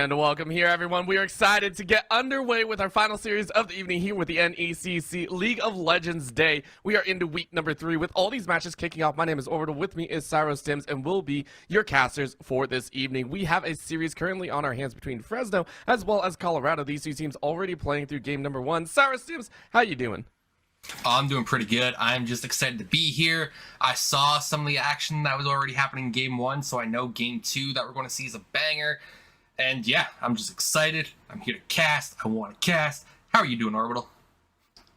And welcome here, everyone. We are excited to get underway with our final series of the evening here with the NECC League of Legends Day. We are into week number 3 with all these matches kicking off. My name is Orbital. With me is Cyrostims, and we'll be your casters for this evening. We have a series currently on our hands between Fresno as well as Colorado. These two teams already playing through game number 1. Cyrostims, how you doing? I'm doing pretty good. I'm just excited to be here. I saw some of the action that was already happening in game 1, so I know game 2 that we're going to see is a banger. And yeah, I'm just excited. I'm here to cast. I want to cast. How are you doing, Orbital?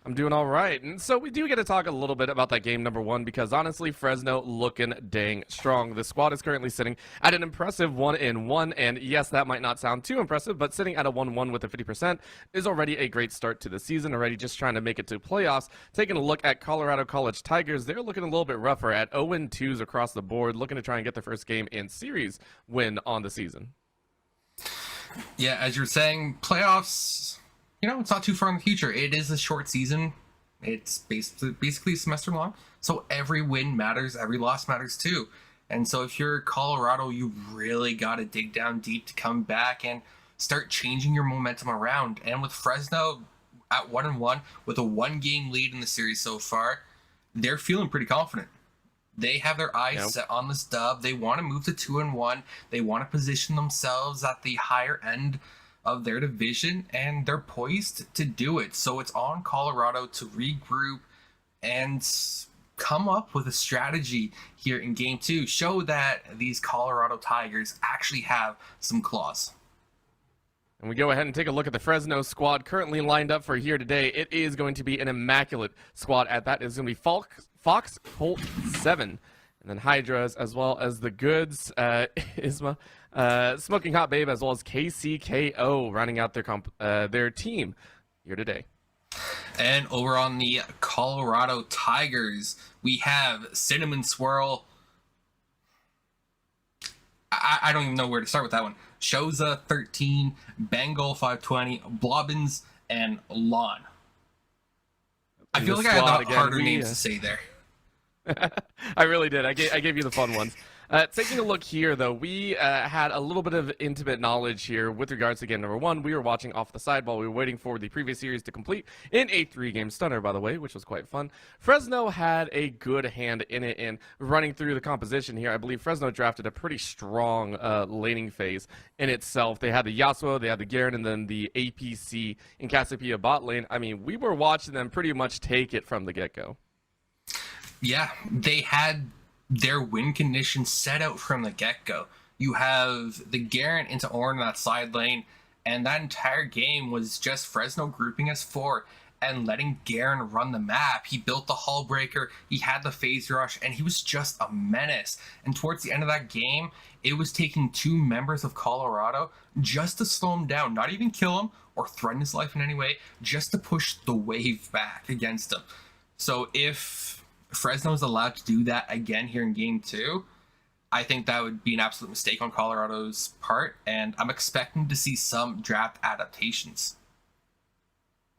I'm doing all right. And so we do get to talk a little bit about that game number 1 because honestly, Fresno looking dang strong. The squad is currently sitting at an impressive 1-1. And yes, that might not sound too impressive, but sitting at a 1-1 with a 50% is already a great start to the season, already just trying to make it to playoffs. Taking a look at Colorado College Tigers, they're looking a little bit rougher at 0-2s across the board, looking to try and get their first game and series win on the season. Yeah, as you're saying, playoffs, it's not too far in the future. It is a short season. It's basically a semester long. So every win matters, every loss matters too. And so if you're Colorado, you really got to dig down deep to come back and start changing your momentum around. And with Fresno at 1-1, with a 1-game lead in the series so far, they're feeling pretty confident. They have their eyes set on this dub. They want to move to 2-1. They want to position themselves at the higher end of their division, and they're poised to do it. So it's on Colorado to regroup and come up with a strategy here in game 2. Show that these Colorado Tigers actually have some claws. And we go ahead and take a look at the Fresno squad currently lined up for here today. It is going to be an immaculate squad at that. It's going to be Fox Colt 7, and then Hydras, as well as the Goods, Isma, Smoking Hot Babe, as well as KCKO, rounding out their team here today. And over on the Colorado Tigers, we have Cinnamon Swirl. I don't even know where to start with that one. Shoza 13, Bengal 520, Blobbins, and Lon. I feel like I had the harder names to say there. I really did. I gave you the fun ones. Taking a look here, though, we had a little bit of intimate knowledge here with regards to game number 1. We were watching off the side while we were waiting for the previous series to complete in a 3-game stunner, by the way, which was quite fun. Fresno had a good hand in it, and running through the composition here, I believe Fresno drafted a pretty strong laning phase in itself. They had the Yasuo, they had the Garen, and then the APC in Cassiopeia bot lane. I mean, we were watching them pretty much take it from the get-go. Yeah, they had their win conditions set out from the get-go. You have the Garen into Ornn in that side lane, and that entire game was just Fresno grouping as 4 and letting Garen run the map. He built the Hull Breaker, he had the phase rush, and he was just a menace. And towards the end of that game, it was taking 2 members of Colorado just to slow him down, not even kill him or threaten his life in any way, just to push the wave back against him. So if Fresno's allowed to do that again here in game 2, I think that would be an absolute mistake on Colorado's part, and I'm expecting to see some draft adaptations.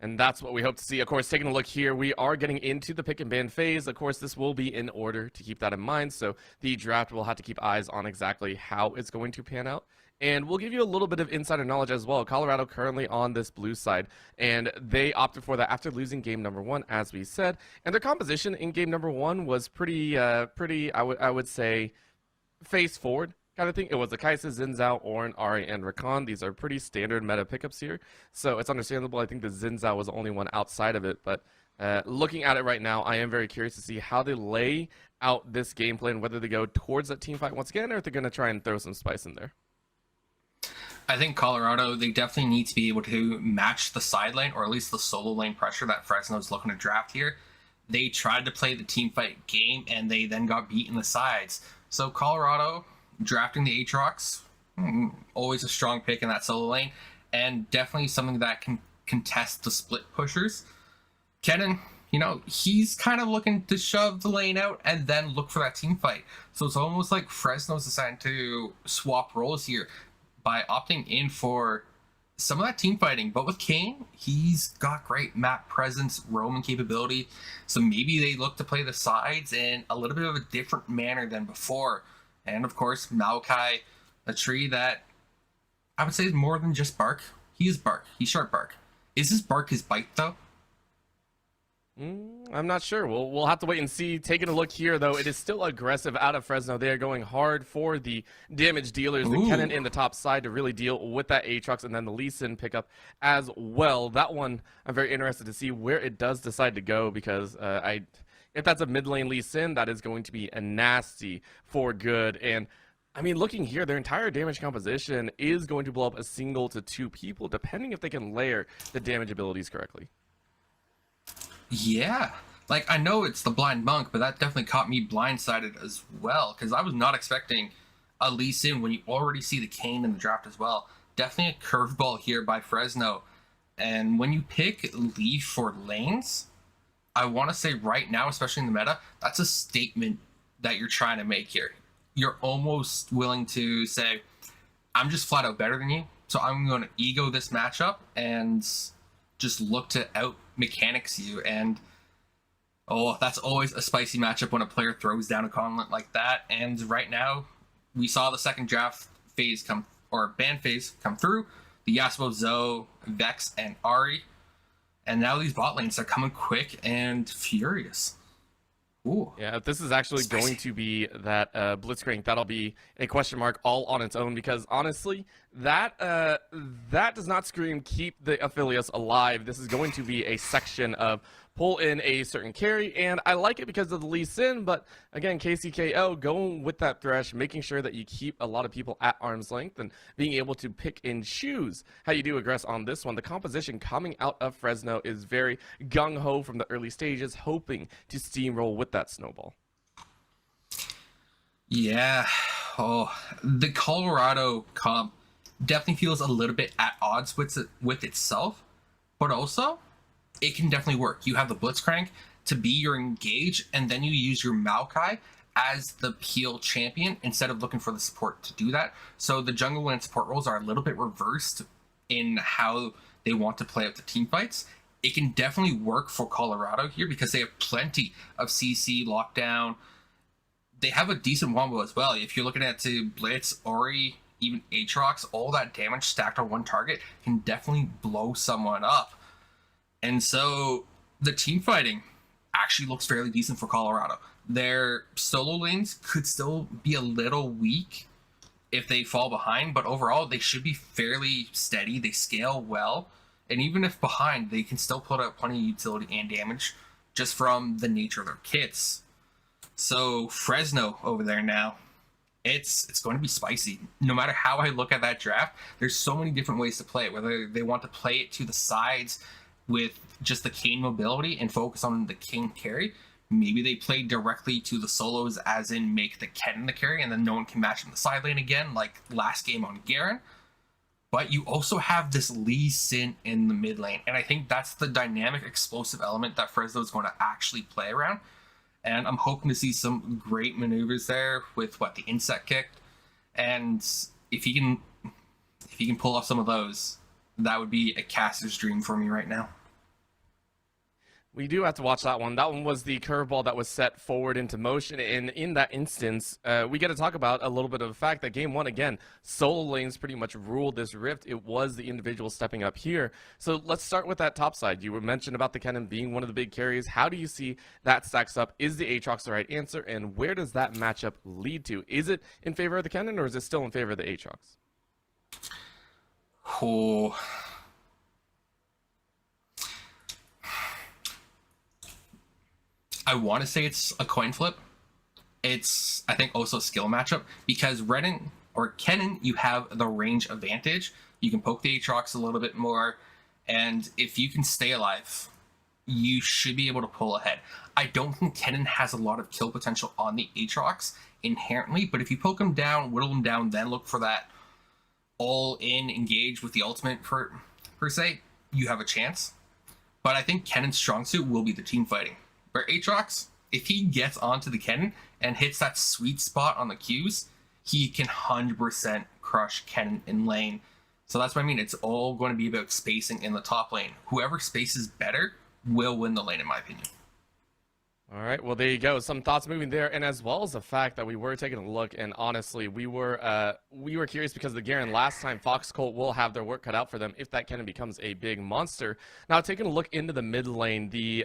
And that's what we hope to see. Of course, taking a look here, we are getting into the pick and ban phase. Of course, this will be in order to keep that in mind, so the draft will have to keep eyes on exactly how it's going to pan out. And we'll give you a little bit of insider knowledge as well. Colorado currently on this blue side, and they opted for that after losing game number 1, as we said. And their composition in game number 1 was pretty, I would say, face forward kind of thing. It was the Kai'Sa, Xin Zhao, Ornn, Ahri, and Rakan. These are pretty standard meta pickups here, so it's understandable. I think the Xin Zhao was the only one outside of it, but looking at it right now, I am very curious to see how they lay out this gameplay and whether they go towards that team fight once again, or if they're going to try and throw some spice in there. I think Colorado, they definitely need to be able to match the side lane, or at least the solo lane pressure that Fresno's looking to draft here. They tried to play the team fight game, and they then got beat in the sides. So Colorado, drafting the Aatrox, always a strong pick in that solo lane, and definitely something that can contest the split pushers. Kennen, he's kind of looking to shove the lane out and then look for that team fight. So it's almost like Fresno's deciding to swap roles here by opting in for some of that team fighting. But with Kayn, he's got great map presence, roaming capability. So maybe they look to play the sides in a little bit of a different manner than before. And of course, Maokai, a tree that I would say more than just bark. He is bark. He's sharp bark. Is his bark his bite though? I'm not sure. We'll have to wait and see. Taking a look here, though, it is still aggressive out of Fresno. They are going hard for the damage dealers, the Kennen in the top side to really deal with that Aatrox, and then the Lee Sin pickup as well. That one, I'm very interested to see where it does decide to go, because if that's a mid lane Lee Sin, that is going to be a nasty for good. And I mean, looking here, their entire damage composition is going to blow up a single to two people, depending if they can layer the damage abilities correctly. Yeah. Like, I know it's the blind monk, but that definitely caught me blindsided as well, because I was not expecting a Lee Sin when you already see the Kayn in the draft as well. Definitely a curveball here by Fresno. And when you pick Lee for lanes, I want to say right now, especially in the meta, that's a statement that you're trying to make here. You're almost willing to say, I'm just flat out better than you, so I'm going to ego this matchup and just look to out mechanics you. And that's always a spicy matchup when a player throws down a gauntlet like that. And right now we saw the second draft phase ban phase come through, the Yasuo, Zoe, Vex, and Ahri, and now these bot lanes are coming quick and furious. Ooh. Yeah, if this is actually Spicy. going to be that Blitzcrank, that'll be a question mark all on its own, because honestly, that does not scream keep the affiliates alive. This is going to be a section of pull in a certain carry, and I like it because of the Lee Sin, but again, KCKO going with that Thresh, making sure that you keep a lot of people at arm's length and being able to pick and choose how you do aggress on this one. The composition coming out of Fresno is very gung-ho from the early stages, hoping to steamroll with that snowball. Yeah. The Colorado comp definitely feels a little bit at odds with itself, but also it can definitely work. You have the Blitzcrank to be your engage, and then you use your Maokai as the peel champion instead of looking for the support to do that. So the jungle and support roles are a little bit reversed in how they want to play out the team fights. It can definitely work for Colorado here because they have plenty of CC lockdown. They have a decent wombo as well. If you're looking at to Blitz, Ori, even Aatrox, all that damage stacked on one target can definitely blow someone up. And so the team fighting actually looks fairly decent for Colorado. Their solo lanes could still be a little weak if they fall behind, but overall they should be fairly steady. They scale well, and even if behind, they can still put out plenty of utility and damage just from the nature of their kits. So Fresno over there now, it's going to be spicy. No matter how I look at that draft, there's so many different ways to play it, whether they want to play it to the sides with just the Kayn mobility and focus on the Kayn carry. Maybe they play directly to the solos, as in make the Kennen the carry, and then no one can match in the side lane again, like last game on Garen. But you also have this Lee Sin in the mid lane, and I think that's the dynamic, explosive element that Fresno is going to actually play around. And I'm hoping to see some great maneuvers there with the insect kick, and if he can pull off some of those, that would be a caster's dream for me right now. We do have to watch that one. That one was the curveball that was set forward into motion, and in that instance, we get to talk about a little bit of the fact that game one, again, solo lanes pretty much ruled this rift. It was the individual stepping up here. So let's start with that top side. You were mentioned about the Kennen being one of the big carries. How do you see that stacks up? Is the Aatrox the right answer, and where does that matchup lead to? Is it in favor of the Kennen, or is it still in favor of the Aatrox? Oh. I want to say it's a coin flip. It's, I think, also a skill matchup, because Renin or Kennen, you have the range advantage. You can poke the Aatrox a little bit more, and if you can stay alive, you should be able to pull ahead. I don't think Kennen has a lot of kill potential on the Aatrox inherently, but if you poke him down, whittle him down, then look for that all-in engage with the ultimate per se, you have a chance. But I think Kennen's strong suit will be the team fighting. Where Aatrox, if he gets onto the Kennen and hits that sweet spot on the Qs, he can 100% crush Kennen in lane. So that's what I mean. It's all going to be about spacing in the top lane. Whoever spaces better will win the lane, in my opinion. All right, well, there you go. Some thoughts moving there, and as well as the fact that we were taking a look, and honestly, we were curious because the Garen last time Fox Colt will have their work cut out for them if that Kennen becomes a big monster. Now, taking a look into the mid lane, the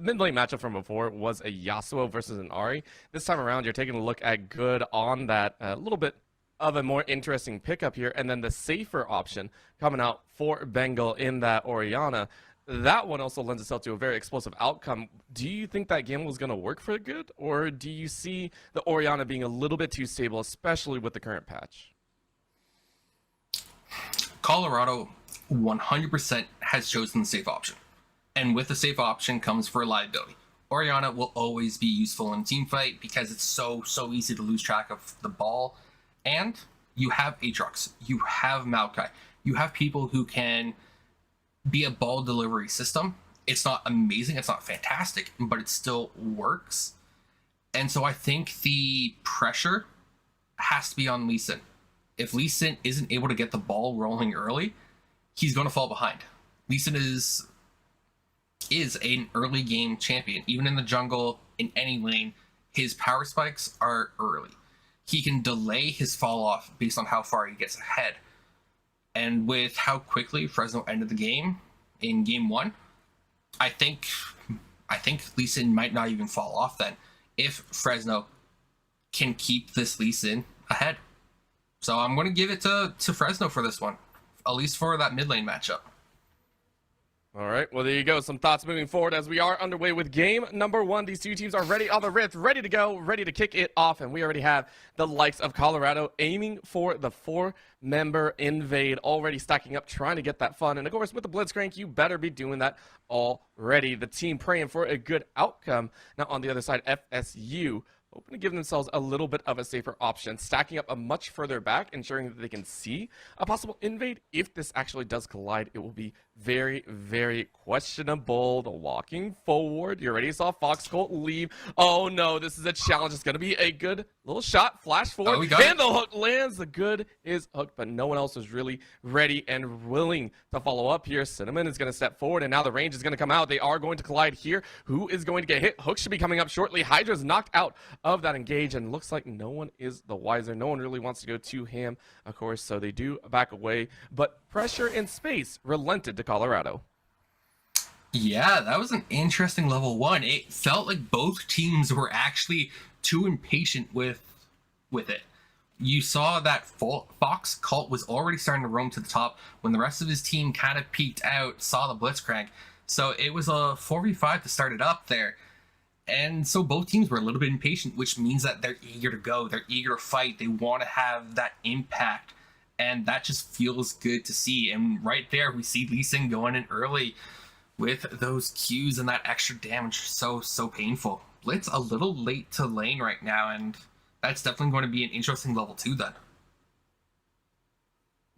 mid lane matchup from before was a Yasuo versus an Ahri. This time around, you're taking a look at Good on that little bit of a more interesting pickup here, and then the safer option coming out for Bengal in that Orianna. That one also lends itself to a very explosive outcome. Do you think that game was going to work for Good, or do you see the Orianna being a little bit too stable, especially with the current patch? Colorado 100% has chosen the safe option. And with the safe option comes reliability. Orianna will always be useful in a team fight because it's so easy to lose track of the ball. And you have Aatrox, you have Maokai, you have people who can be a ball delivery system. It's not amazing, it's not fantastic, but it still works. And so I think the pressure has to be on Lee Sin. If Lee Sin isn't able to get the ball rolling early, he's going to fall behind. Lee Sin is an early game champion. Even in the jungle, in any lane, his power spikes are early. He can delay his fall off based on how far he gets ahead. And with how quickly Fresno ended the game in game 1, I think Lee Sin might not even fall off then if Fresno can keep this Lee Sin ahead. So I'm going to give it to Fresno for this one, at least for that mid lane matchup. All right, well, there you go. Some thoughts moving forward as we are underway with game number 1. These two teams are ready on the Rift, ready to go, ready to kick it off. And we already have the likes of Colorado aiming for the 4-member invade, already stacking up, trying to get that fun. And of course, with the Blitzcrank, you better be doing that already. The team praying for a good outcome. Now, on the other side, FSU hoping to give themselves a little bit of a safer option, stacking up a much further back, ensuring that they can see a possible invade. If this actually does collide, it will be very, very questionable. The walking forward. You already saw Fox Colt leave. Oh no, this is a challenge. It's going to be a good little shot. Flash forward. And the hook lands. The Good is hooked, but no one else is really ready and willing to follow up here. Cinnamon is going to step forward, and now the range is going to come out. They are going to collide here. Who is going to get hit? Hook should be coming up shortly. Hydra's knocked out of that engage, and looks like no one is the wiser. No one really wants to go too ham, of course, so they do back away. But pressure in space relented to Colorado. Yeah, that was an interesting level 1. It felt like both teams were actually too impatient with it. You saw that Fox Colt was already starting to roam to the top when the rest of his team kind of peeked out, saw the Blitzcrank. So it was a 4v5 to start it up there. And so both teams were a little bit impatient, which means that they're eager to go. They're eager to fight. They want to have that impact. And that just feels good to see. And right there, we see Lee Sin going in early with those Qs and that extra damage. So painful. Blitz a little late to lane right now, and that's definitely going to be an interesting level 2 then.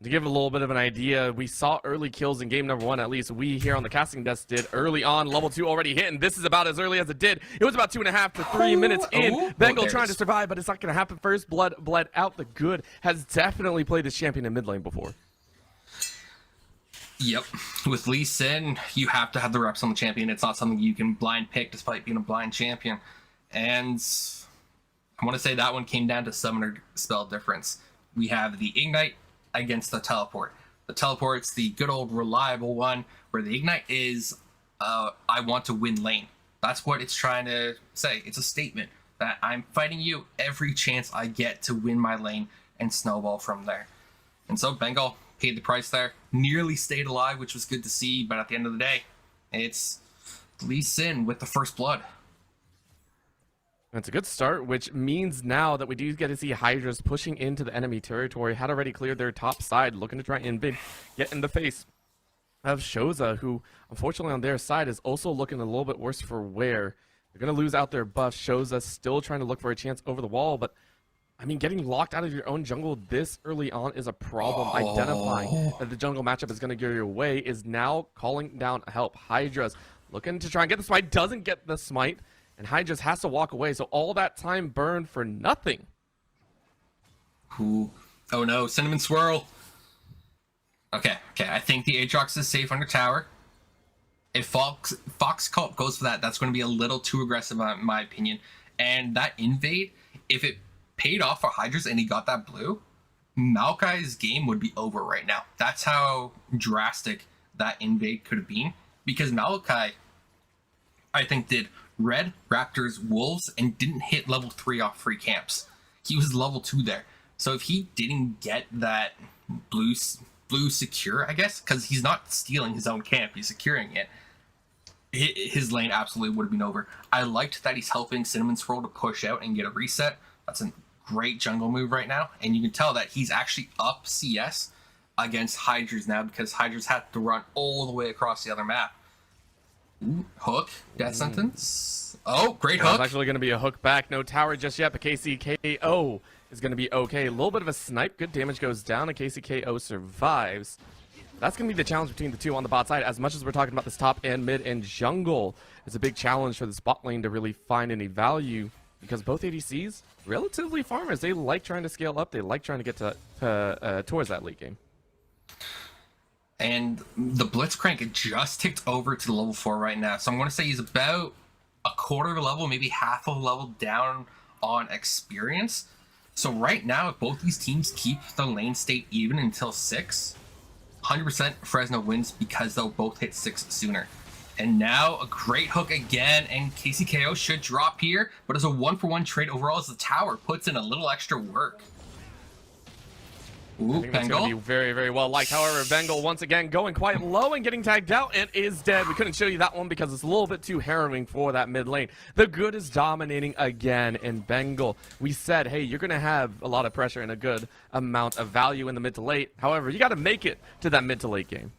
To give a little bit of an idea, we saw early kills in game number 1, at least we here on the casting desk did early on. Level 2 already hit, and this is about as early as it did. It was about 2.5 to 3 minutes in. Bengal trying to survive, but it's not going to happen. First blood bled out. The Good has definitely played this champion in mid lane before. Yep. With Lee Sin, you have to have the reps on the champion. It's not something you can blind pick despite being a blind champion. And I want to say that one came down to summoner spell difference. We have the Ignite against the Teleport. The Teleport's the good old reliable one, where the Ignite is, I want to win lane. That's what it's trying to say. It's a statement that I'm fighting you every chance I get to win my lane and snowball from there. And so Bengal paid the price there, nearly stayed alive, which was good to see, but at the end of the day, it's Lee Sin with the first blood. That's a good start, which means now that we do get to see Hydras pushing into the enemy territory. Had already cleared their top side, looking to try and get in the face of Shoza, who unfortunately on their side is also looking a little bit worse for wear. They're going to lose out their buff. Shoza still trying to look for a chance over the wall, but I mean, getting locked out of your own jungle this early on is a problem. Identifying that the jungle matchup is going to go your way is now calling down help. Hydra's looking to try and get the smite, doesn't get the smite, and Hydra's has to walk away. So all that time burned for nothing. Ooh. Oh no, Cinnamon Swirl. Okay, I think the Aatrox is safe under tower. If Fox Cult goes for that, that's going to be a little too aggressive in my opinion. And that invade, if it paid off for Hydras and he got that blue, Maokai's game would be over right now. That's how drastic that invade could have been. Because Maokai, I think, did Red, Raptors, Wolves, and didn't hit level 3 off free camps. He was level 2 there. So if he didn't get that blue secure, I guess, because he's not stealing his own camp, he's securing it, his lane absolutely would have been over. I liked that he's helping Cinnamon Swirl to push out and get a reset. That's a great jungle move right now. And you can tell that he's actually up CS against Hydras now because Hydras had to run all the way across the other map. Ooh, hook, death sentence. Oh, great hook. It's actually going to be a hook back. No tower just yet, but KCKO is going to be okay. A little bit of a snipe. Good damage goes down, and KCKO survives. That's going to be the challenge between the two on the bot side. As much as we're talking about this top and mid and jungle, it's a big challenge for the bot lane to really find any value because both ADCs, relatively farmers, they like trying to scale up. They like trying to get to towards that late game. And the Blitzcrank just ticked over to the level 4 right now. So I'm going to say he's about a quarter level, maybe half a level down on experience. So right now, if both these teams keep the lane state even until 6, 100% Fresno wins because they'll both hit 6 sooner. And now a great hook again, and KCKO should drop here, but it's a 1-for-1 trade overall as the tower puts in a little extra work. Ooh, I think that's going to be very, very well liked. However, Bengal once again going quite low and getting tagged out and is dead. We couldn't show you that one because it's a little bit too harrowing for that mid lane. The good is dominating again in Bengal. We said, hey, you're going to have a lot of pressure and a good amount of value in the mid to late. However, you got to make it to that mid to late game.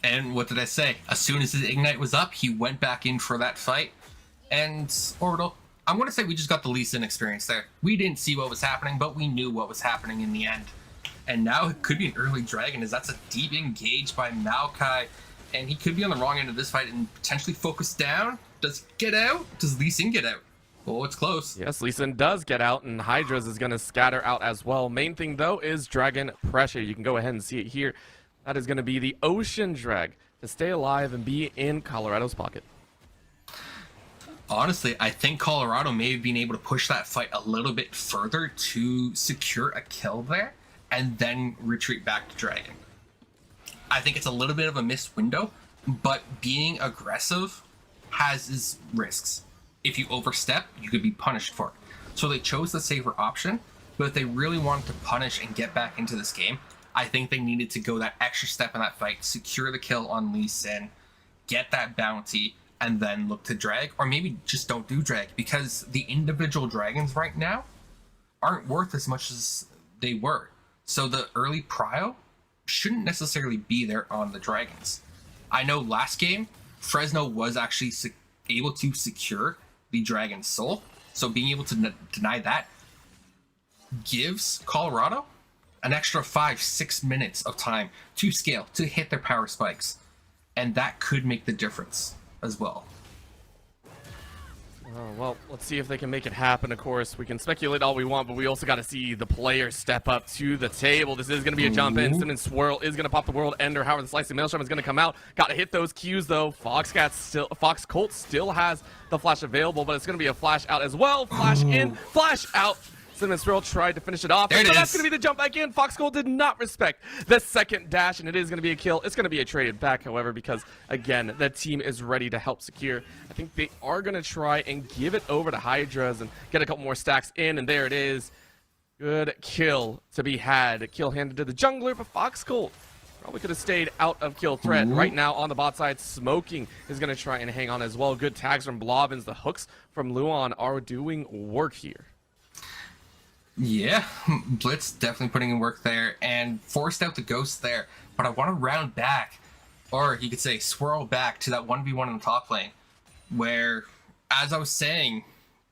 And what did I say? As soon as his Ignite was up, he went back in for that fight. And Orbital, I'm going to say we just got the Lee Sin experience there. We didn't see what was happening, but we knew what was happening in the end. And now it could be an early dragon, as that's a deep engage by Maokai. And he could be on the wrong end of this fight and potentially focus down. Does he get out? Does Lee Sin get out? Oh, it's close. Yes, Lee Sin does get out, and Hydras is going to scatter out as well. Main thing, though, is dragon pressure. You can go ahead and see it here. That is going to be the Ocean Drag to stay alive and be in Colorado's pocket. Honestly, I think Colorado may have been able to push that fight a little bit further to secure a kill there and then retreat back to Dragon. I think it's a little bit of a missed window, but being aggressive has its risks. If you overstep, you could be punished for it. So they chose the safer option, but if they really wanted to punish and get back into this game, I think they needed to go that extra step in that fight, secure the kill on Lee Sin, get that bounty, and then look to drag, or maybe just don't do drag, because the individual dragons right now aren't worth as much as they were. So the early prio shouldn't necessarily be there on the dragons. I know last game, Fresno was actually able to secure the dragon's soul, so being able to deny that gives Colorado an extra 5-6 minutes of time to scale, to hit their power spikes. And that could make the difference as well. Well, let's see if they can make it happen, of course. We can speculate all we want, but we also got to see the players step up to the table. This is going to be a jump in. Cinnamon Swirl is going to pop the World Ender. However, the Slicing Maelstrom is going to come out. Got to hit those Qs, though. Fox Colt still has the flash available, but it's going to be a flash out as well. Flash in, flash out. Cinnamon Swirl tried to finish it off. There it is. That's going to be the jump back in. Fox Gold did not respect the second dash, and it is going to be a kill. It's going to be a traded back, however, because, again, the team is ready to help secure. I think they are going to try and give it over to Hydras and get a couple more stacks in, and there it is. Good kill to be had. Kill handed to the jungler, but Fox Gold probably could have stayed out of kill threat. Right now on the bot side, Smoking is going to try and hang on as well. Good tags from Blobbins. The hooks from Luon are doing work here. Yeah, Blitz definitely putting in work there and forced out the ghost there. But I want to round back, or you could say swirl back to that 1v1 in the top lane, where, as I was saying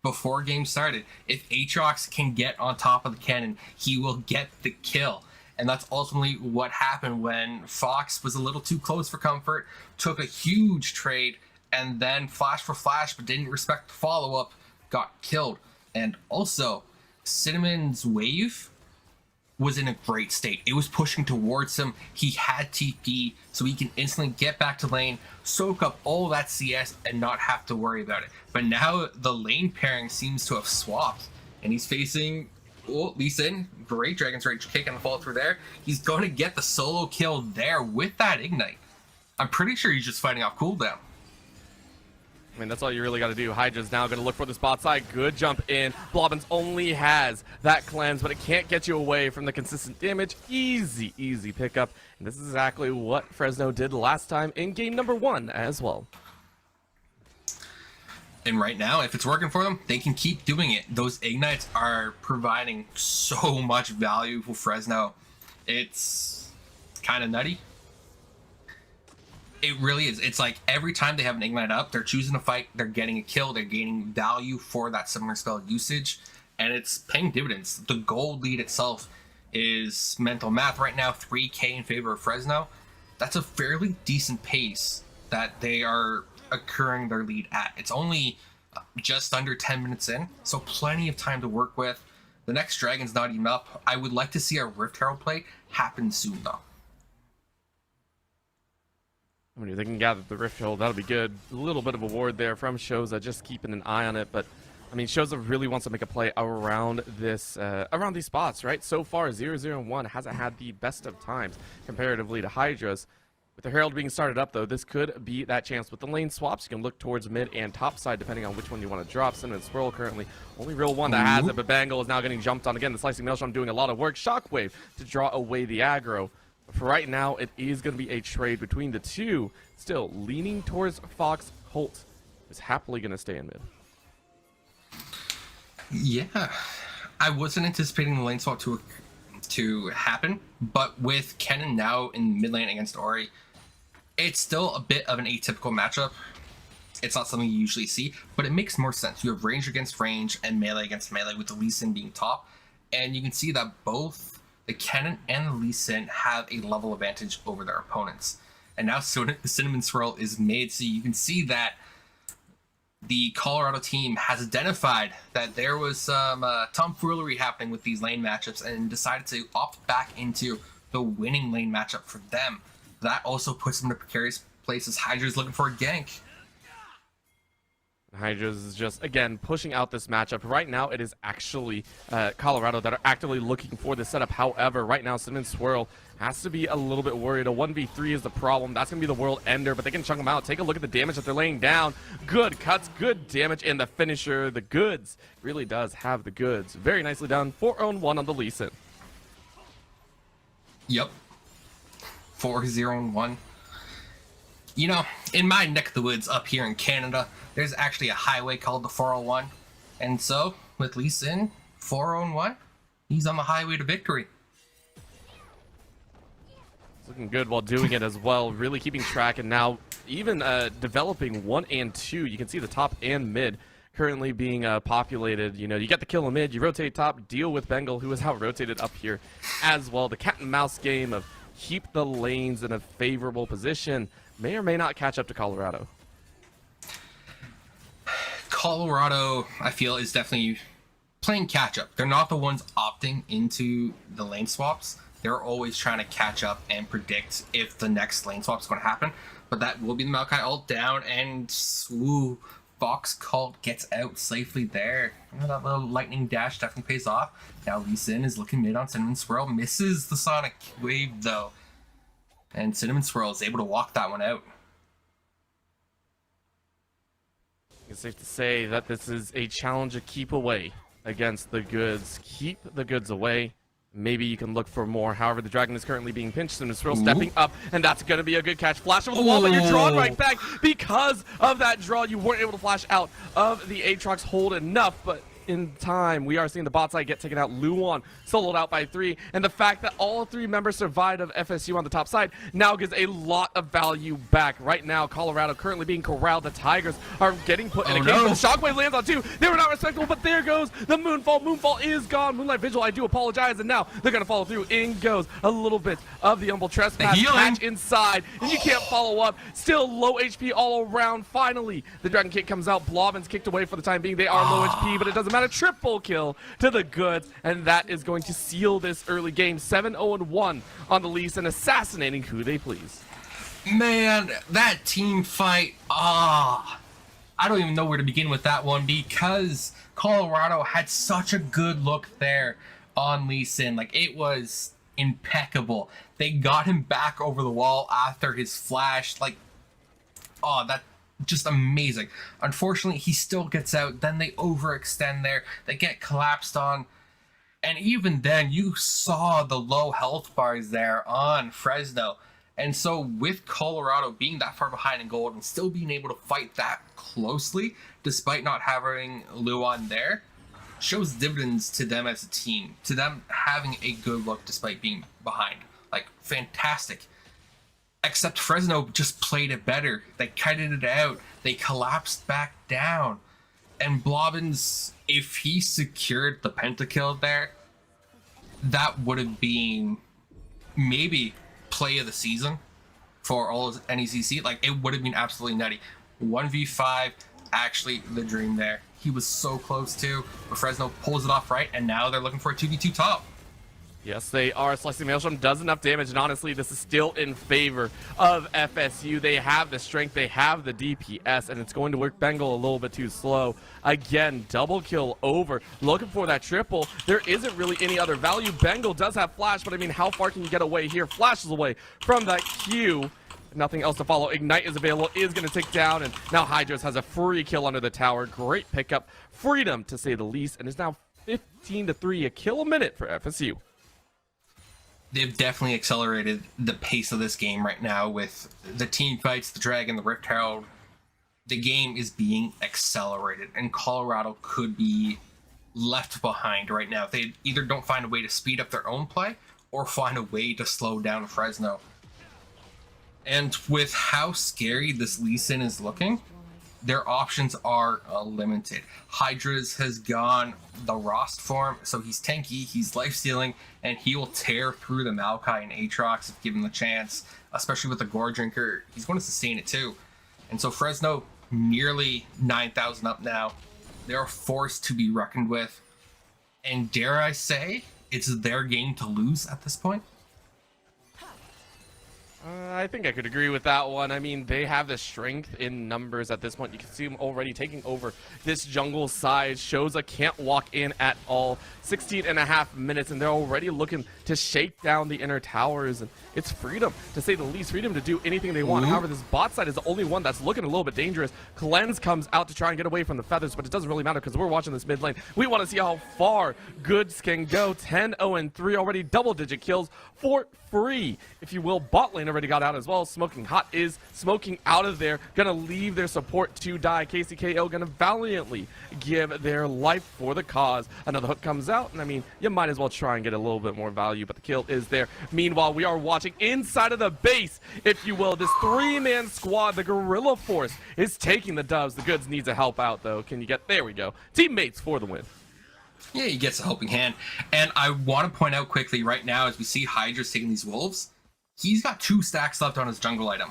before game started, if Aatrox can get on top of the cannon, he will get the kill. And that's ultimately what happened when Fox was a little too close for comfort, took a huge trade, and then flash for flash, but didn't respect the follow-up, got killed. And also, Cinnamon's wave was in a great state. It was pushing towards him. He had TP, so he can instantly get back to lane, soak up all that CS, and not have to worry about it. But now the lane pairing seems to have swapped, and he's facing Lee Sin. Great Dragon's Rage kick and the follow through there. He's going to get the solo kill there with that Ignite. I'm pretty sure he's just fighting off cooldown. I mean, that's all you really got to do. Hydra's now going to look for the spot side. Good jump in. Blobbins only has that cleanse, but it can't get you away from the consistent damage. Easy, easy pickup. And this is exactly what Fresno did last time in game number 1 as well. And right now, if it's working for them, they can keep doing it. Those Ignites are providing so much value for Fresno. It's kind of nutty. It really is. It's like every time they have an Ignite up, they're choosing to fight, they're getting a kill, they're gaining value for that summoner spell usage, and it's paying dividends. The gold lead itself is mental math right now, 3k in favor of Fresno. That's a fairly decent pace that they are occurring their lead at. It's only just under 10 minutes in, so plenty of time to work with. The next Dragon's not even up. I would like to see a Rift Herald play happen soon, though. I mean, if they can gather the Rift Herald, that'll be good. A little bit of a ward there from Shoza, just keeping an eye on it. But, I mean, Shoza really wants to make a play around this, around these spots, right? So far, 0-0-1 hasn't had the best of times comparatively to Hydra's. With the Herald being started up, though, this could be that chance. With the lane swaps, you can look towards mid and top side, depending on which one you want to drop. Cinnamon Swirl currently only real one that has it, but Bangle is now getting jumped on again. The Slicing Maelstrom doing a lot of work. Shockwave to draw away the aggro. But for right now, it is going to be a trade between the two. Still leaning towards Fox. Holt is happily going to stay in mid. Yeah, I wasn't anticipating the lane swap to happen, but with Kennen now in mid lane against Ori, it's still a bit of an atypical matchup. It's not something you usually see, but it makes more sense. You have range against range and melee against melee, with the Lee Sin being top, and you can see that both the Kennen and the Lee Sin have a level advantage over their opponents. And now Cinnamon Swirl is made, so you can see that the Colorado team has identified that there was some tomfoolery happening with these lane matchups and decided to opt back into the winning lane matchup for them. That also puts them in a precarious place as Hydra's looking for a gank. Hydra's is just, again, pushing out this matchup. Right now, it is actually Colorado that are actively looking for this setup. However, right now, Cinnamon Swirl has to be a little bit worried. A 1v3 is the problem. That's going to be the world ender, but they can chunk them out. Take a look at the damage that they're laying down. Good cuts, good damage, and the finisher, the goods, really does have the goods. Very nicely done. 4-on-1 on the Lee Sin. Yep. 4-0-1. You know, in my neck of the woods up here in Canada, there's actually a highway called the 401. And so, with Lee Sin, 401, he's on the highway to victory. It's looking good while doing it as well. Really keeping track, and now even developing 1 and 2. You can see the top and mid currently being populated. You know, you get the kill in mid, you rotate top, deal with Bengal, who is out-rotated up here as well. The cat and mouse game of keep the lanes in a favorable position may or may not catch up to Colorado. Colorado, I feel, is definitely playing catch-up. They're not the ones opting into the lane swaps. They're always trying to catch up and predict if the next lane swap is going to happen. But that will be the Maokai ult down, and ooh, Fox Cult gets out safely there. You know, that little lightning dash definitely pays off. Now Lee Sin is looking mid on Cinnamon Swirl. Misses the Sonic Wave, though. And Cinnamon Swirl is able to walk that one out. It's safe to say that this is a challenge to keep away against the goods. Keep the goods away. Maybe you can look for more. However, the dragon is currently being pinched, and is still stepping up, and that's going to be a good catch. Flash over the wall, but you're drawn right back. Because of that draw, you weren't able to flash out of the Aatrox hold enough, but in time, we are seeing the bot side get taken out. Luan soloed out by 3, and the fact that all 3 members survived of FSU on the top side now gives a lot of value back. Right now, Colorado currently being corralled. The Tigers are getting put in a game. The Shockwave lands on 2. They were not respectable, but there goes the Moonfall. Moonfall is gone. Moonlight Vigil, I do apologize, and now they're going to follow through. In goes a little bit of the Humble Trespass catch inside, and you can't follow up. Still low HP all around. Finally, the Dragon Kick comes out. Blobbins kicked away for the time being. They are low HP, but it doesn't them out a triple kill to the Goods, and that is going to seal this early game. 7-0-1 on the Leafs and assassinating who they please. Man, that team fight, I don't even know where to begin with that one, because Colorado had such a good look there on Lee Sin. Like, it was impeccable. They got him back over the wall after his flash. Like, that just amazing. Unfortunately, he still gets out. Then they overextend there. They get collapsed on. And even then, you saw the low health bars there on Fresno. And so with Colorado being that far behind in gold and still being able to fight that closely, despite not having Luan there, shows dividends to them as a team, to them having a good look despite being behind. Like, fantastic. Except Fresno just played it better. They kited it out. They collapsed back down. And Blobbins, if he secured the pentakill there, that would have been maybe play of the season for all of NECC. Like, it would have been absolutely nutty. 1v5, actually the dream there. He was so close to, but Fresno pulls it off right, and now they're looking for a 2v2 top. Yes, they are. Slicing Maelstrom does enough damage, and honestly, this is still in favor of FSU. They have the strength, they have the DPS, and it's going to work Bengal a little bit too slow. Again, double kill over. Looking for that triple. There isn't really any other value. Bengal does have flash, but I mean, how far can you get away here? Flashes away from that Q. Nothing else to follow. Ignite is available, is going to take down, and now Hydros has a free kill under the tower. Great pickup. Freedom, to say the least, and is now 15-3, a kill a minute for FSU. They've definitely accelerated the pace of this game right now with the team fights, the Dragon, the Rift Herald. The game is being accelerated, and Colorado could be left behind right now if they either don't find a way to speed up their own play or find a way to slow down Fresno. And with how scary this Lee Sin is looking, their options are limited. Hydras has gone the Rost form, so he's tanky, he's life-stealing, and he will tear through the Maokai and Aatrox if given the chance, especially with the Gore Drinker. He's going to sustain it too. And so Fresno, nearly 9,000 up now. They're a force to be reckoned with. And dare I say, it's their game to lose at this point. I think I could agree with that one. I mean, they have the strength in numbers at this point. You can see them already taking over this jungle side. Shoza can't walk in at all. 16.5 minutes, and they're already looking to shake down the inner towers. And it's freedom, to say the least. Freedom to do anything they want. However, this bot side is the only one that's looking a little bit dangerous. Cleanse comes out to try and get away from the feathers, but it doesn't really matter because we're watching this mid lane. We want to see how far Goods can go. 10-0-3 already. Double-digit kills for free, if you will. Bot lane already got out as well. Smoking Hot is smoking out of there. Gonna leave their support to die. KCKO gonna valiantly give their life for the cause. Another hook comes out, and I mean, you might as well try and get a little bit more value, but the kill is there. Meanwhile, we are watching inside of the base, if you will. This three-man squad, the Guerrilla Force, is taking the dubs. The Goods needs a help out, though. Can you get... There we go. Teammates for the win. Yeah, he gets a helping hand. And I want to point out quickly right now, as we see Hydra's taking these wolves, he's got 2 stacks left on his jungle item.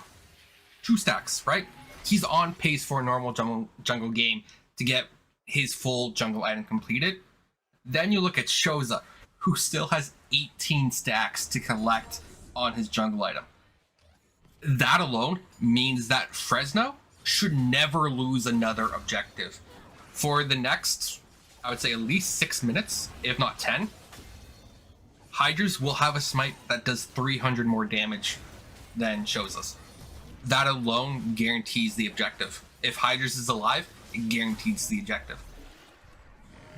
2 stacks, right? He's on pace for a normal jungle game to get his full jungle item completed. Then you look at Shoza, who still has 18 stacks to collect on his jungle item. That alone means that Fresno should never lose another objective. For the next, I would say, at least 6 minutes, if not 10, Hydras will have a smite that does 300 more damage than Shoza's. That alone guarantees the objective. If Hydras is alive, it guarantees the objective.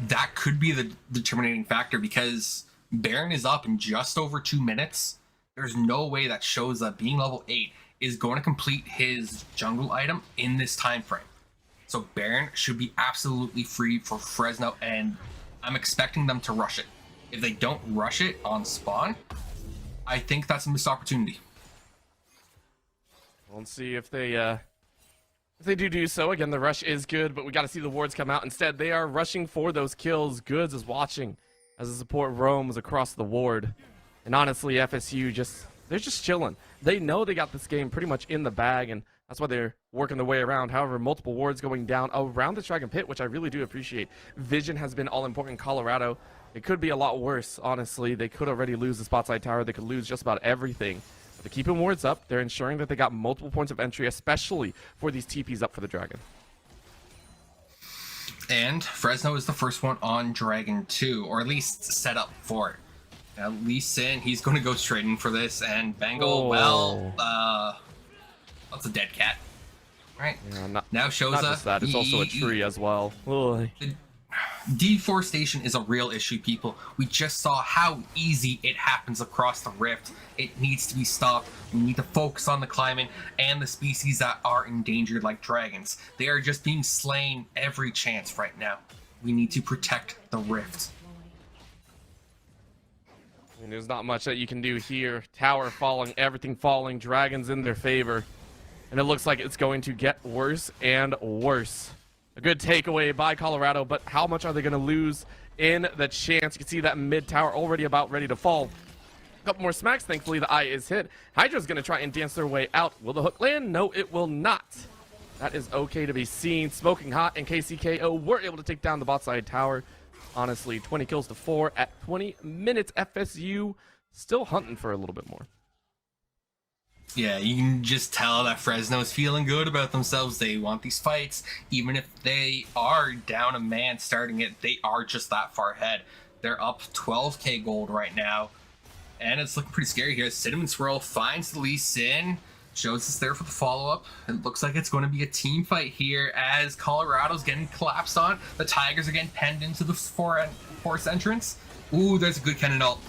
That could be the determining factor, because Baron is up in just over 2 minutes. There's no way that Shoza, being level 8, is going to complete his jungle item in this time frame. So Baron should be absolutely free for Fresno, and I'm expecting them to rush it. If they don't rush it on spawn, I think that's a missed opportunity. We'll see if they do so. Again, the rush is good, but we got to see the wards come out. Instead, they are rushing for those kills. Goods is watching as the support roams across the ward. And honestly, FSU just they're just chilling. They know they got this game pretty much in the bag, and that's why they're working their way around. However, multiple wards going down around the Dragon Pit, which I really do appreciate. Vision has been all important in Colorado. It could be a lot worse, honestly. They could already lose the spot side tower. They could lose just about everything. But they're keeping wards up. They're ensuring that they got multiple points of entry, especially for these TPs up for the Dragon. And Fresno is the first one on Dragon 2, or at least set up for it. Now, Lee Sin, he's going to go straight in for this, and Bengal, that's a dead cat. Right? Yeah, now Shoza. Not just that, it's also a tree as well. Ugh. Deforestation is a real issue, people. We just saw how easy it happens across the rift. It needs to be stopped. We need to focus on the climate and the species that are endangered, like dragons. They are just being slain every chance right now. We need to protect the rift. And there's not much that you can do here. Tower falling, everything falling, dragons in their favor. And it looks like it's going to get worse and worse. A good takeaway by Colorado, but how much are they going to lose in the chance? You can see that mid tower already about ready to fall. A couple more smacks. Thankfully, the eye is hit. Hydra's going to try and dance their way out. Will the hook land? No, it will not. That is okay to be seen. Smoking hot, and KCKO were able to take down the bot side tower. Honestly, 20 kills to 4 at 20 minutes. FSU still hunting for a little bit more. Yeah, you can just tell that Fresno is feeling good about themselves. They want these fights. Even if they are down a man starting it, they are just that far ahead. They're up 12k gold right now. And it's looking pretty scary here. Cinnamon Swirl finds the Lee Sin. Shows us there for the follow-up. It looks like it's going to be a team fight here as Colorado's getting collapsed on. The Tigers are getting penned into the forest entrance. Ooh, there's a good cannon ult.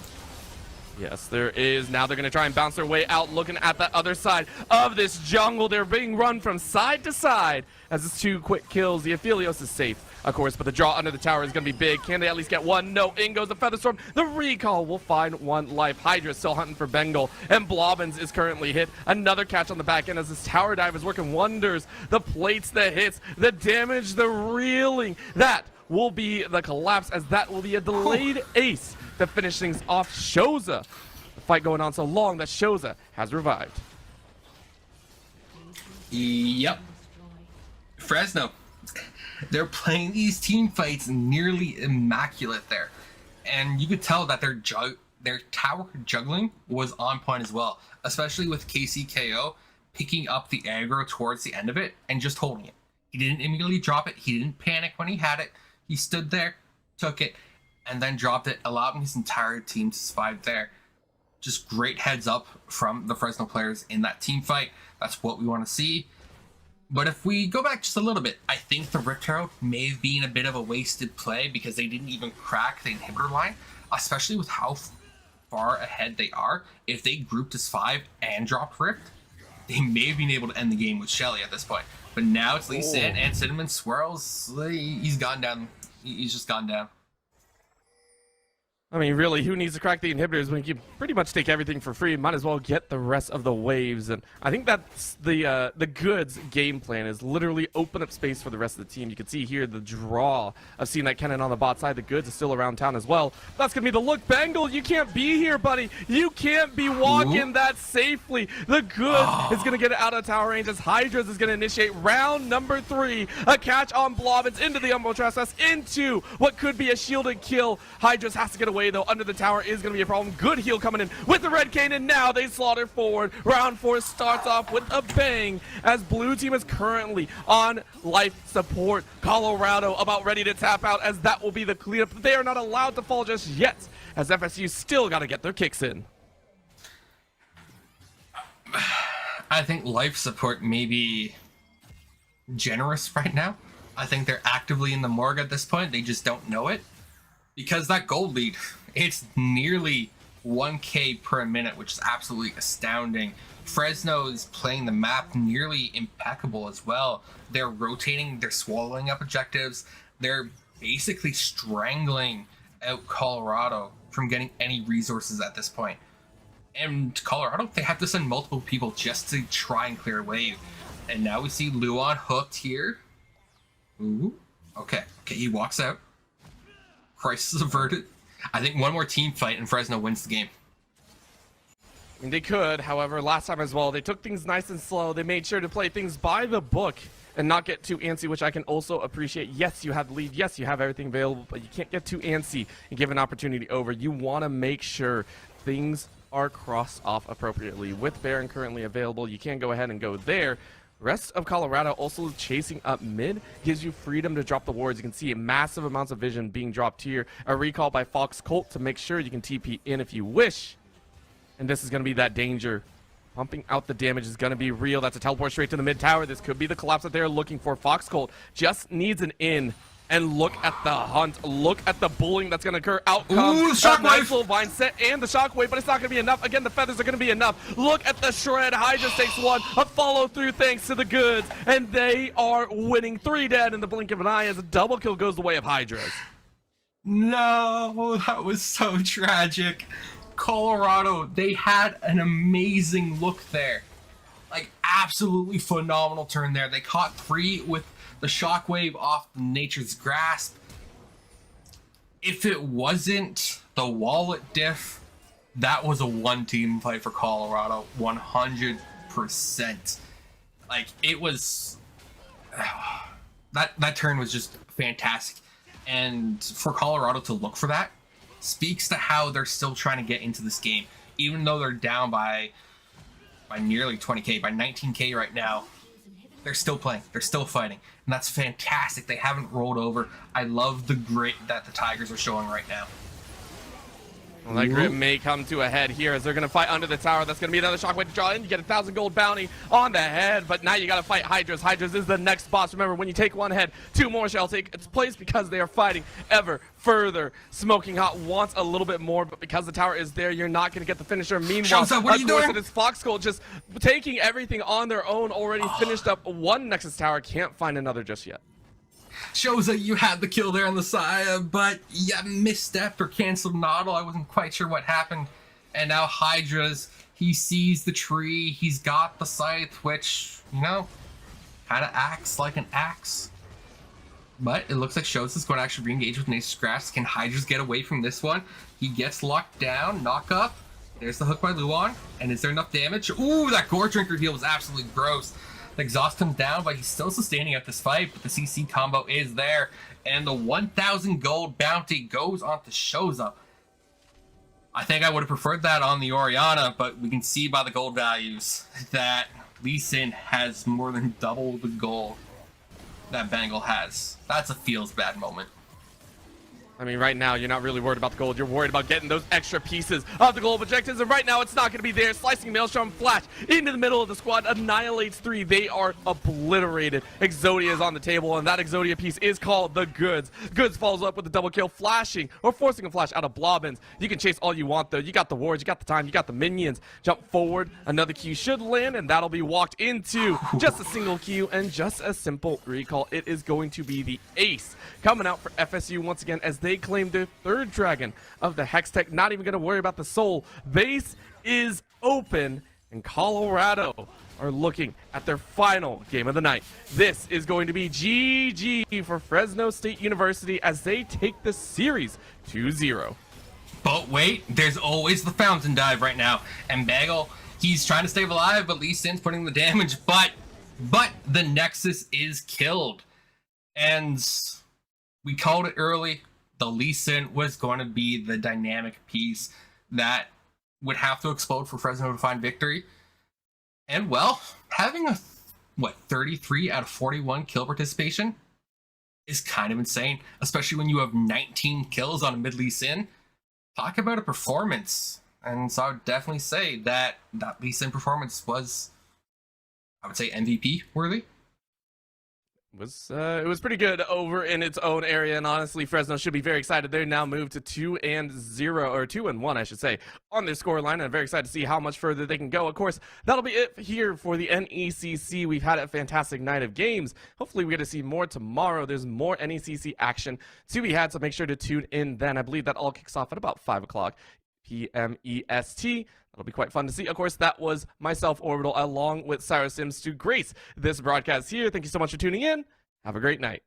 Yes, there is. Now they're going to try and bounce their way out, looking at the other side of this jungle. They're being run from side to side as it's 2 quick kills. The Aphelios is safe, of course, but the draw under the tower is going to be big. Can they at least get one? No. In goes the Featherstorm. The recall will find 1 life. Hydra is still hunting for Bengal, and Blobbins is currently hit. Another catch on the back end as this tower dive is working wonders. The plates, the hits, the damage, the reeling. That will be the collapse, as that will be a delayed ace to finish things off. Shoza, the fight going on so long that Shoza has revived. Yep. Fresno, they're playing these team fights nearly immaculate there, and you could tell that their tower juggling was on point as well, especially with KCKO picking up the aggro towards the end of it and just holding it. He didn't immediately drop it. He didn't panic when he had it. He stood there, took it, and then dropped it, allowing his entire team to survive there. Just great heads up from the Fresno players in that team fight. That's what we want to see. But if we go back just a little bit, I think the Rift Herald may have been a bit of a wasted play because they didn't even crack the inhibitor line, especially with how far ahead they are. If they grouped as 5 and dropped Rift, they may have been able to end the game with Shelly at this point. But now it's Lee Sin and Cinnamon Swirls. He's gone down. He's just gone down. I mean, really, who needs to crack the inhibitors when you can pretty much take everything for free? Might as well get the rest of the waves. And I think that's the Goods game plan, is literally open up space for the rest of the team. You can see here the draw of seeing that cannon on the bot side. The Goods is still around town as well. That's going to be the look. Bengal, you can't be here, buddy. You can't be walking that safely. The Goods is going to get it out of tower range as Hydras is going to initiate round number 3. A catch on Blobbins into the Umbo Trespass, into what could be a shielded kill. Hydras has to get away, though. Under the tower is going to be a problem. Good heal coming in with the red cane, and now they slaughter forward. Round 4 starts off with a bang as blue team is currently on life support. Colorado about ready to tap out, as that will be the cleanup. They are not allowed to fall just yet, as FSU still got to get their kicks in. I think life support may be generous right now. I think they're actively in the morgue at this point. They just don't know it. Because that gold lead, it's nearly 1k per minute, which is absolutely astounding. Fresno is playing the map nearly impeccable as well. They're rotating, they're swallowing up objectives. They're basically strangling out Colorado from getting any resources at this point. And Colorado, they have to send multiple people just to try and clear a wave. And now we see Luan hooked here. Ooh, okay, he walks out. Crisis averted. I think one more team fight and Fresno wins the game. I mean, they could, however, last time as well, they took things nice and slow. They made sure to play things by the book and not get too antsy, which I can also appreciate. Yes, you have the lead. Yes, you have everything available, but you can't get too antsy and give an opportunity over. You want to make sure things are crossed off appropriately. With Baron currently available, you can go ahead and go there. Rest of Colorado also chasing up mid gives you freedom to drop the wards. You can see massive amounts of vision being dropped here. A recall by Fox Colt to make sure you can TP in if you wish. And this is going to be that danger. Pumping out the damage is going to be real. That's a teleport straight to the mid tower. This could be the collapse that they're looking for. Fox Colt just needs an in. And look at the hunt. Look at the bullying that's going to occur. Out comes Shockwave. nice little vine set and the shockwave, but it's not going to be enough. Again, the feathers are going to be enough. Look at the shred. Hydra takes one. A follow through thanks to the goods. And they are winning. 3 dead in the blink of an eye as a double kill goes the way of Hydras. No, that was so tragic. Colorado, they had an amazing look there. Like, absolutely phenomenal turn there. They caught 3 with the shockwave off Nature's Grasp. If it wasn't the wallet diff, that was a one-team fight for Colorado, 100%. Like, it was... that turn was just fantastic. And for Colorado to look for that speaks to how they're still trying to get into this game. Even though they're down by nearly 20k, by 19k right now, they're still playing. They're still fighting. And that's fantastic. They haven't rolled over. I love the grit that the Tigers are showing right now. Well, that grit may come to a head here as they're going to fight under the tower. That's going to be another shockwave to draw in. You get 1,000 gold bounty on the head, but now you got to fight Hydras. Hydras is the next boss. Remember, when you take one head, 2 more shall take its place because they are fighting ever further. Smoking Hot wants a little bit more, but because the tower is there, you're not going to get the finisher. Meanwhile, Showza, what are you doing? It is Fox Gold just taking everything on their own. Already finished up one Nexus tower. Can't find another just yet. Showza, you had the kill there on the side, but you misstepped or canceled Noddle. I wasn't quite sure what happened. And now Hydras, he sees the tree, he's got the scythe, which, you know, kind of acts like an axe. But it looks like Showza's going to actually re-engage with Nature's Grasp. Can Hydras get away from this one? He gets locked down, knock up. There's the hook by Luon. And is there enough damage? Ooh, that Gore Drinker heal was absolutely gross. The exhaust comes down, but he's still sustaining at this fight, but the CC combo is there, and the 1,000 gold bounty goes on to Showza. I think I would have preferred that on the Orianna, but we can see by the gold values that Lee Sin has more than double the gold that Bengal has. That's a feels bad moment. I mean, right now, you're not really worried about the gold. You're worried about getting those extra pieces of the gold objectives. And right now, it's not going to be there. Slicing Maelstrom Flash into the middle of the squad. Annihilates 3. They are obliterated. Exodia is on the table, and that Exodia piece is called the Goods. Goods follows up with the double kill, flashing or forcing a flash out of Blobbins. You can chase all you want, though. You got the wards, you got the time, you got the minions. Jump forward. Another Q should land, and that'll be walked into just a single Q and just a simple recall. It is going to be the ace coming out for FSU once again as they claim their 3rd dragon of the Hextech. Not even going to worry about the soul. Base is open, and Colorado are looking at their final game of the night. This is going to be GG for Fresno State University as they take the series 2-0. But wait, there's always the fountain dive right now. And Bagel, he's trying to stay alive, but Lee Sin's putting the damage. But the Nexus is killed. And we called it early. The Lee Sin was going to be the dynamic piece that would have to explode for Fresno to find victory. And well, having a 33 out of 41 kill participation is kind of insane, especially when you have 19 kills on a mid Lee Sin. Talk about a performance. And so I would definitely say that Lee Sin performance was, I would say, MVP worthy. It was pretty good over in its own area, and honestly, Fresno should be very excited. They're now moved to 2-0, or 2-1, I should say, on their scoreline, and I'm very excited to see how much further they can go. Of course, that'll be it here for the NECC. We've had a fantastic night of games. Hopefully, we get to see more tomorrow. There's more NECC action to be had, so make sure to tune in then. I believe that all kicks off at about 5 o'clock p.m. EST. That'll be quite fun to see. Of course, that was myself, Orbital, along with Cyrostims to grace this broadcast here. Thank you so much for tuning in. Have a great night.